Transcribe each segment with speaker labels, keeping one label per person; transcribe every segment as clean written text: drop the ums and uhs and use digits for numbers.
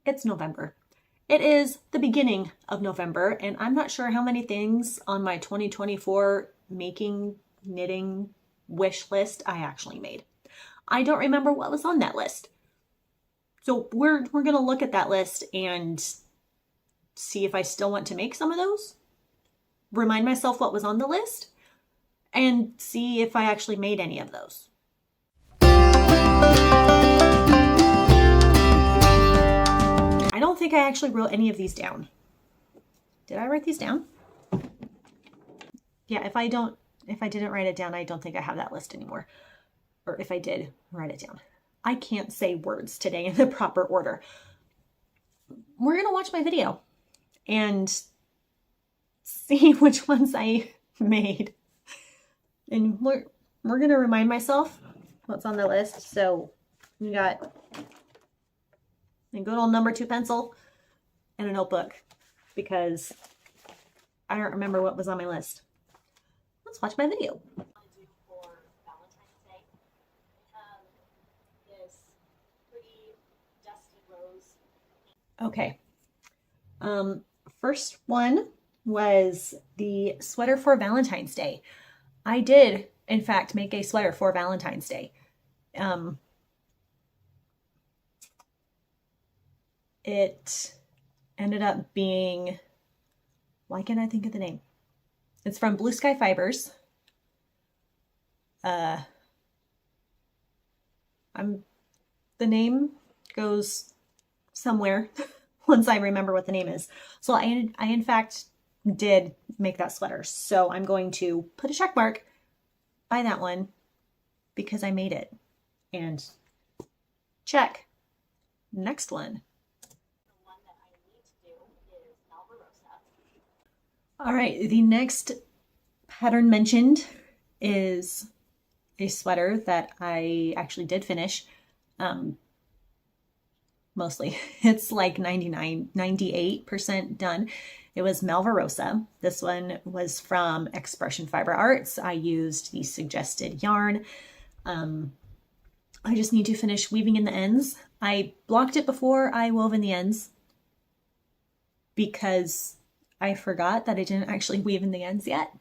Speaker 1: It's November. It is the beginning of November, and I'm not sure how many things on my 2024 making knitting wish list I actually made. I don't remember what was on that list. So we're going to look at that list and see if I still want to make some of those, remind myself what was on the list, and see if I actually made any of those. I don't think I actually wrote any of these down. Did I write these down? Yeah, if I didn't write it down, I don't think I have that list anymore. Or if I did, write it down. I can't say words today in the proper order. We're going to watch my video and see which ones I made. And we're going to remind myself what's on the list. So we got a good old number 2 pencil and a notebook because I don't remember what was on my list. Let's watch my video. Okay. First one was the sweater for Valentine's Day. I did, in fact, make a sweater for Valentine's Day. It ended up being, why can't I think of the name? It's from Blue Sky Fibers. The name goes somewhere once I remember what the name is. So I in fact did make that sweater. So I'm going to put a check mark by that one because I made it. And check. Next one. All right, the next pattern mentioned is a sweater that I actually did finish. Mostly. It's like 98% done. It was Malvarosa. This one was from Expression Fiber Arts. I used the suggested yarn. I just need to finish weaving in the ends. I blocked it before I wove in the ends because I forgot that I didn't actually weave in the ends yet.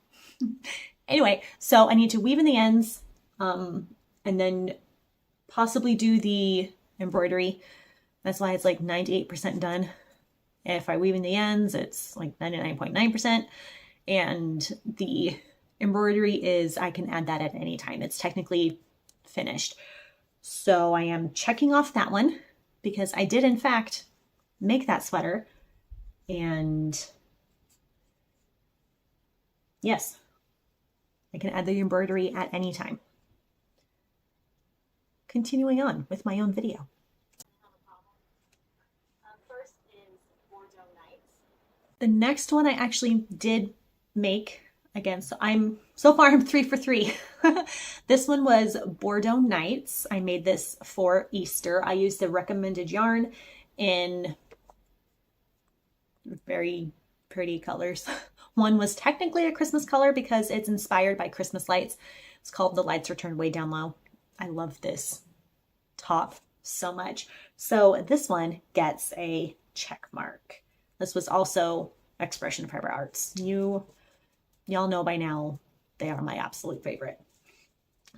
Speaker 1: Anyway, so I need to weave in the ends and then possibly do the embroidery. That's why it's like 98% done. If I weave in the ends, it's like 99.9%. And the embroidery is, I can add that at any time. It's technically finished. So I am checking off that one because I did in fact make that sweater. And yes, I can add the embroidery at any time. Continuing on with my own video. The next one I actually did make again. So far I'm 3 for 3. This one was Bordeaux Nights. I made this for Easter. I used the recommended yarn in very pretty colors. One was technically a Christmas color because it's inspired by Christmas lights. It's called The Lights Are Turned Way Down Low. I love this top so much. So this one gets a check mark. This was also Expression Fiber Arts. Y'all know by now they are my absolute favorite.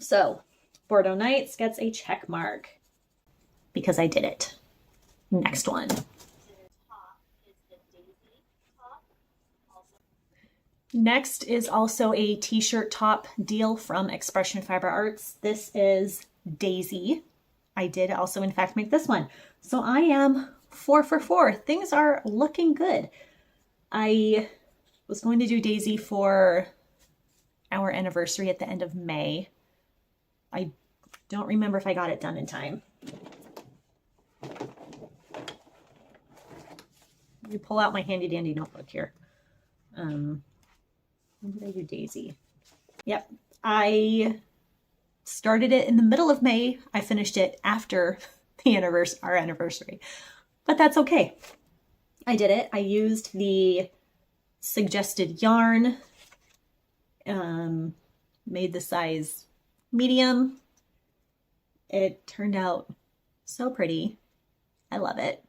Speaker 1: So Bordeaux Nights gets a check mark because I did it. Next one. Next is also a t-shirt top deal from Expression Fiber Arts. This is Daisy. I did also in fact make this one. So I am 4 for 4. Things are looking good. I was going to do Daisy for our anniversary at the end of May. I don't remember if I got it done in time. Let me pull out my handy dandy notebook here. When did I do Daisy? Yep, I started it in the middle of May. I finished it after our anniversary, but that's okay. I did it. I used the suggested yarn, made the size medium. It turned out so pretty. I love it.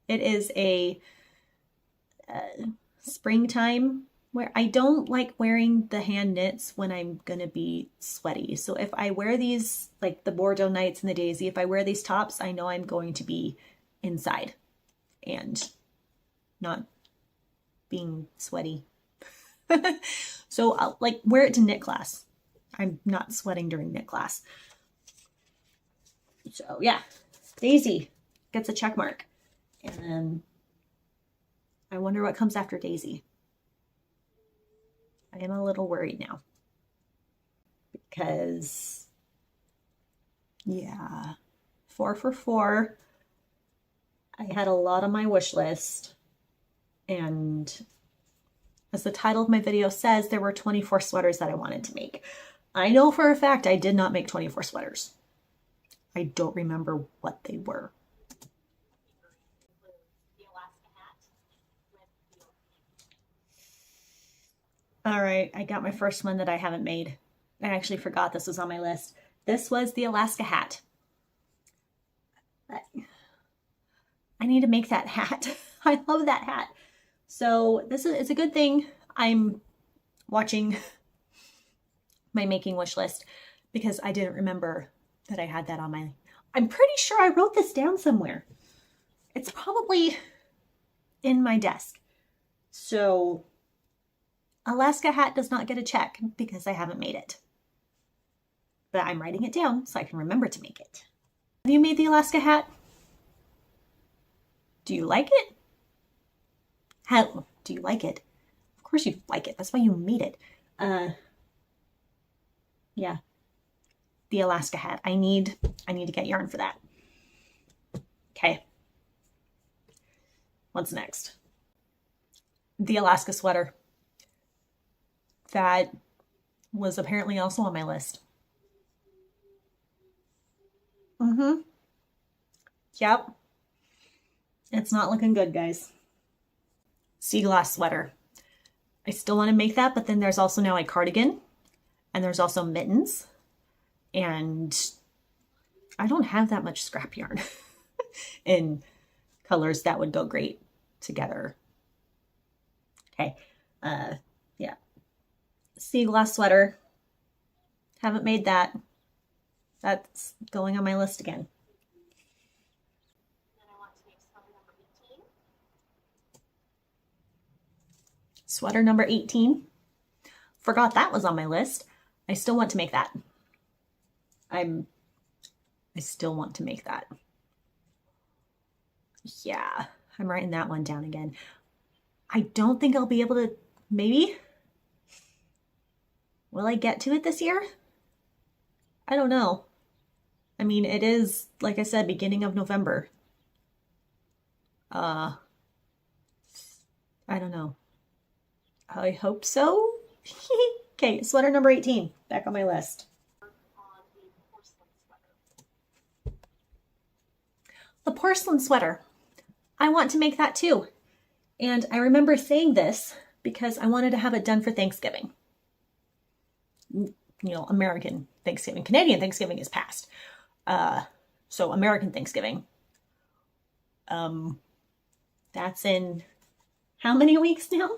Speaker 1: It is a springtime where I don't like wearing the hand knits when I'm gonna be sweaty. So if I wear these, like the Bordeaux Nights and the Daisy, if I wear these tops, I know I'm going to be inside and not being sweaty. So I'll like wear it to knit class. I'm not sweating during knit class. So yeah, Daisy gets a check mark. And then I wonder what comes after Daisy. I am a little worried now because, yeah, 4 for 4. I had a lot on my wish list, and as the title of my video says, there were 24 sweaters that I wanted to make. I know for a fact I did not make 24 sweaters. I don't remember what they were. All right, I got my first one that I haven't made. I actually forgot this was on my list. This was the Alaska hat. I need to make that hat. I love that hat. So it's a good thing I'm watching my making wish list because I didn't remember that I had that on my, I'm pretty sure I wrote this down somewhere. It's probably in my desk. So Alaska hat does not get a check because I haven't made it. But I'm writing it down so I can remember to make it. Have you made the Alaska hat? Do you like it? How do you like it? Of course you like it. That's why you made it. Yeah. The Alaska hat. I need to get yarn for that. Okay. What's next? The Alaska sweater. That was apparently also on my list. Yep. It's not looking good, guys. Sea glass sweater. I still want to make that, but then there's also now a cardigan, and there's also mittens, and I don't have that much scrap yarn in colors that would go great together. Okay. Yeah. Sea glass sweater. Haven't made that. That's going on my list again. Sweater number 18. Forgot that was on my list. I still want to make that. I still want to make that. Yeah, I'm writing that one down again. I don't think I'll be able to, maybe? Will I get to it this year? I don't know. I mean, it is, like I said, beginning of November. I don't know. I hope so. Okay, sweater number 18, back on my list. The porcelain sweater. I want to make that too. And I remember saying this because I wanted to have it done for Thanksgiving. You know, American Thanksgiving. Canadian Thanksgiving is past. So American Thanksgiving. That's in how many weeks now?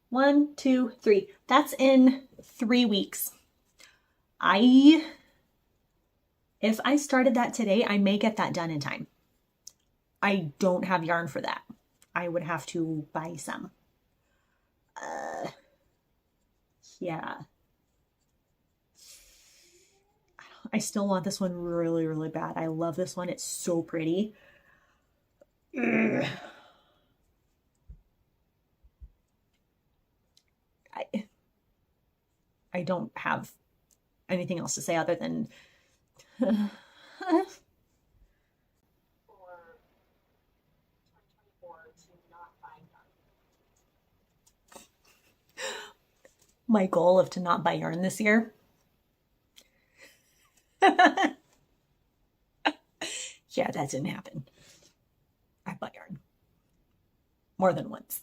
Speaker 1: 1, 2, 3. That's in 3 weeks. If I started that today, I may get that done in time. I don't have yarn for that. I would have to buy some. Yeah. I still want this one really, really bad. I love this one. It's so pretty. I don't have anything else to say other than my goal of to not buy yarn this year. Yeah, that didn't happen. I bought yarn more than once.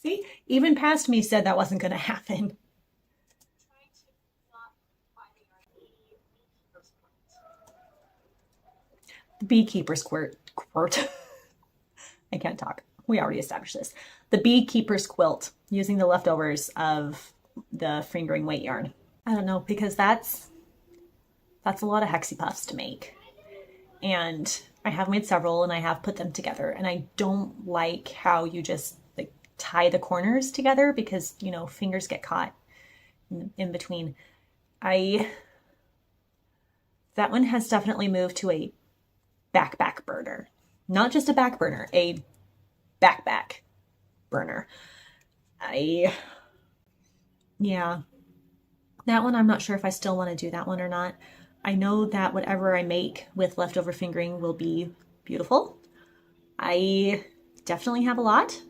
Speaker 1: See, even past me said that wasn't going to happen. The beekeeper's quirt. I can't talk. We already established this. The beekeeper's quilt, using the leftovers of the fingering weight yarn. I don't know, because that's a lot of Hexie Puffs to make. And I have made several and I have put them together, and I don't like how you just like tie the corners together because, you know, fingers get caught in between. That one has definitely moved to a back burner. Not just a back burner, a back burner. Yeah. That one, I'm not sure if I still want to do that one or not. I know that whatever I make with leftover fingering will be beautiful. I definitely have a lot,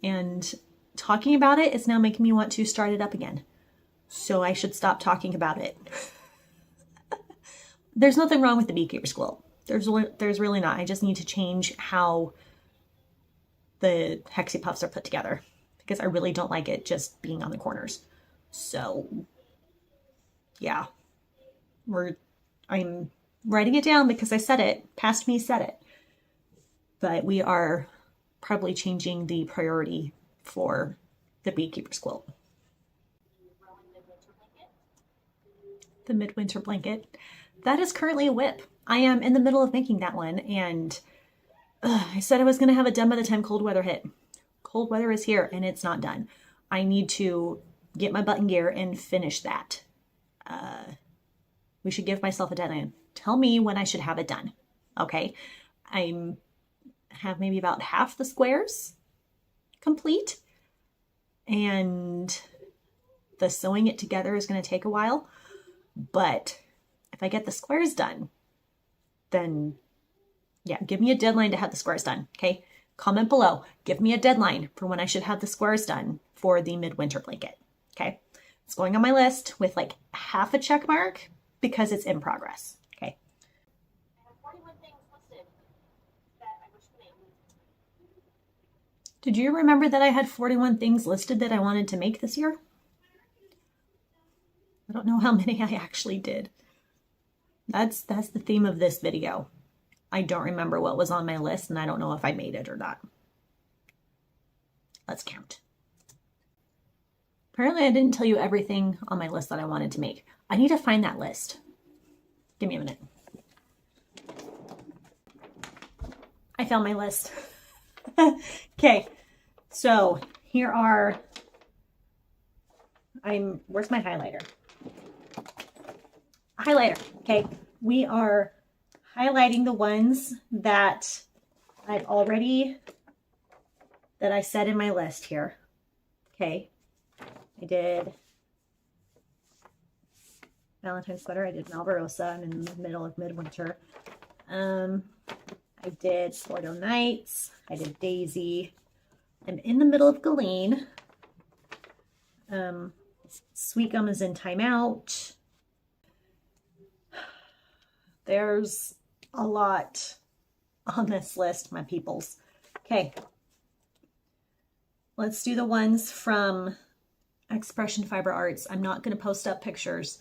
Speaker 1: and talking about it is now making me want to start it up again. So I should stop talking about it. There's nothing wrong with the beekeeper's quilt. There's really not. I just need to change how the Hexie Puffs are put together because I really don't like it just being on the corners. So yeah, I'm writing it down because I said it. Past me said it. But we are probably changing the priority for the beekeeper's quilt. The midwinter blanket. That is currently a whip. I am in the middle of making that one, and I said I was going to have it done by the time cold weather hit. Cold weather is here, and it's not done. I need to get my butt in gear and finish that. We should give myself a deadline. Tell me when I should have it done. Okay. I have maybe about half the squares complete, and the sewing it together is going to take a while. But if I get the squares done, then yeah, give me a deadline to have the squares done. Okay. Comment below. Give me a deadline for when I should have the squares done for the midwinter blanket. Okay. It's going on my list with like half a check mark because it's in progress. Okay. I have 41 things listed that I wish to make. Did you remember that I had 41 things listed that I wanted to make this year? I don't know how many I actually did. That's the theme of this video. I don't remember what was on my list, and I don't know if I made it or not. Let's count. Apparently I didn't tell you everything on my list that I wanted to make. I need to find that list. Give me a minute. I found my list. Okay, so here are, where's my highlighter? Highlighter, okay. We are highlighting the ones that I said in my list here. Okay, I did Valentine's sweater. I did Malvarosa. I'm in the middle of midwinter. I did Sordo Nights. I did Daisy. I'm in the middle of Galeen. Sweet Gum is in timeout. There's a lot on this list, my peoples. Okay. Let's do the ones from Expression Fiber Arts. I'm not going to post up pictures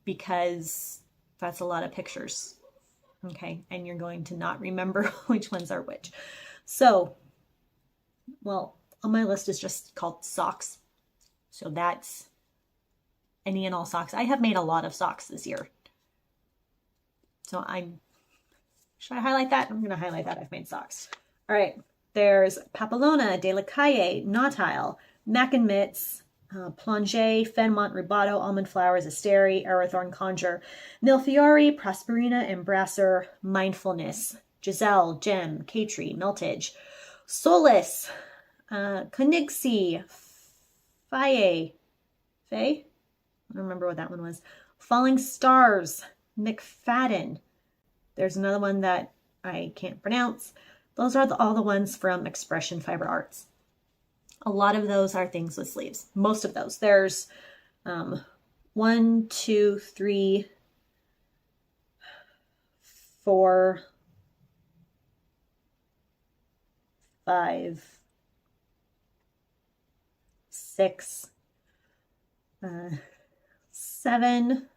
Speaker 1: because that's a lot of pictures. Okay. And you're going to not remember which ones are which. So, well, on my list is just called socks. So that's any and all socks. I have made a lot of socks this year. So should I highlight that? I'm going to highlight that. I've made socks. All right. There's Papillona, De La Calle, Nautile, Mac and Mitts, Plongé, Fenmont, Rubato, Almond Flowers, Asteri, Arathorn, Conjure, Nilfiori, Prosperina, Embrasser, Mindfulness, Giselle, Gem, Katri, Meltage, Solace, Konigsi, Faye? I don't remember what that one was. Falling Stars, McFadden. There's another one that I can't pronounce. Those are all the ones from Expression Fiber Arts. A lot of those are things with sleeves. Most of those. There's 1, 2, 3, 4, 5, 6, 7,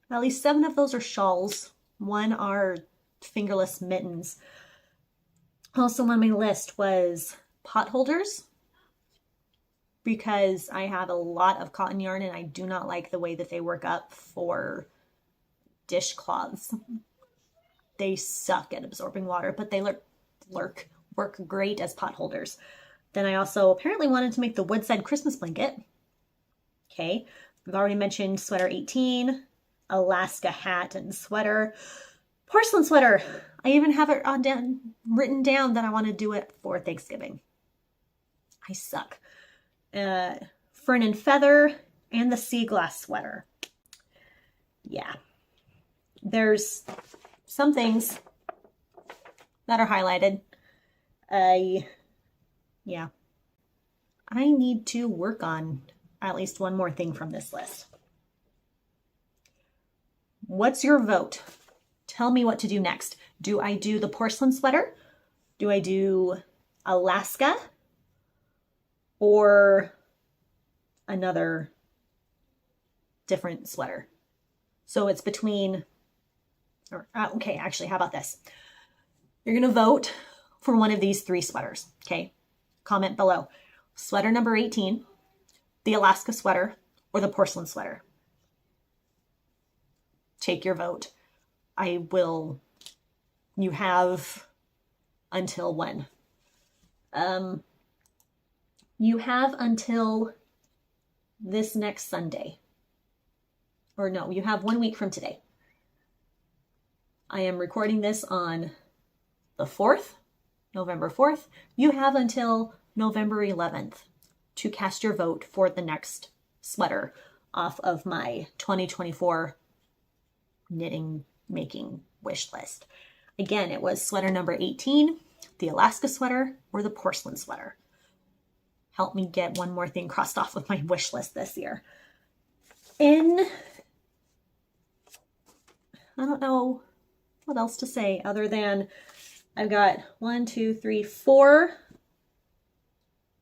Speaker 1: At least 7 of those are shawls. 1 are fingerless mittens. Also on my list was pot holders, because I have a lot of cotton yarn and I do not like the way that they work up for dishcloths. They suck at absorbing water, but they work great as pot holders. Then I also apparently wanted to make the Woodside Christmas blanket. Okay, I've already mentioned sweater 18, Alaska hat and sweater, porcelain sweater. I even have it written down that I want to do it for Thanksgiving. I suck. Fern and feather and the sea glass sweater. Yeah, there's some things that are highlighted. Yeah, I need to work on at least one more thing from this list. What's your vote? Tell me what to do next. Do I do the porcelain sweater? Do I do Alaska? Or another different sweater? So it's between, okay, actually, how about this? You're going to vote for one of these 3 sweaters, okay? Comment below. Sweater number 18, the Alaska sweater, or the porcelain sweater. Take your vote. You have until when? You have until this next Sunday. Or no, you have 1 week from today. I am recording this on the 4th, November 4th. You have until November 11th to cast your vote for the next sweater off of my 2024 knitting making wish list. Again, it was sweater number 18, the Alaska sweater, or the porcelain sweater. Help me get one more thing crossed off of my wish list this year. I don't know what else to say other than I've got 1, 2, 3, 4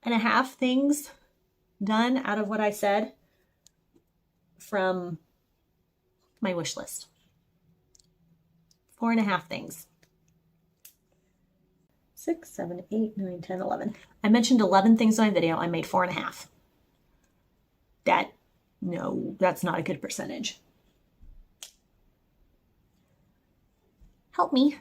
Speaker 1: and a half things done out of what I said from my wish list. 4 and a half things. 6, 7, 8, 9, 10, 11. I mentioned 11 things in my video. I made 4 and a half. No, that's not a good percentage. Help me.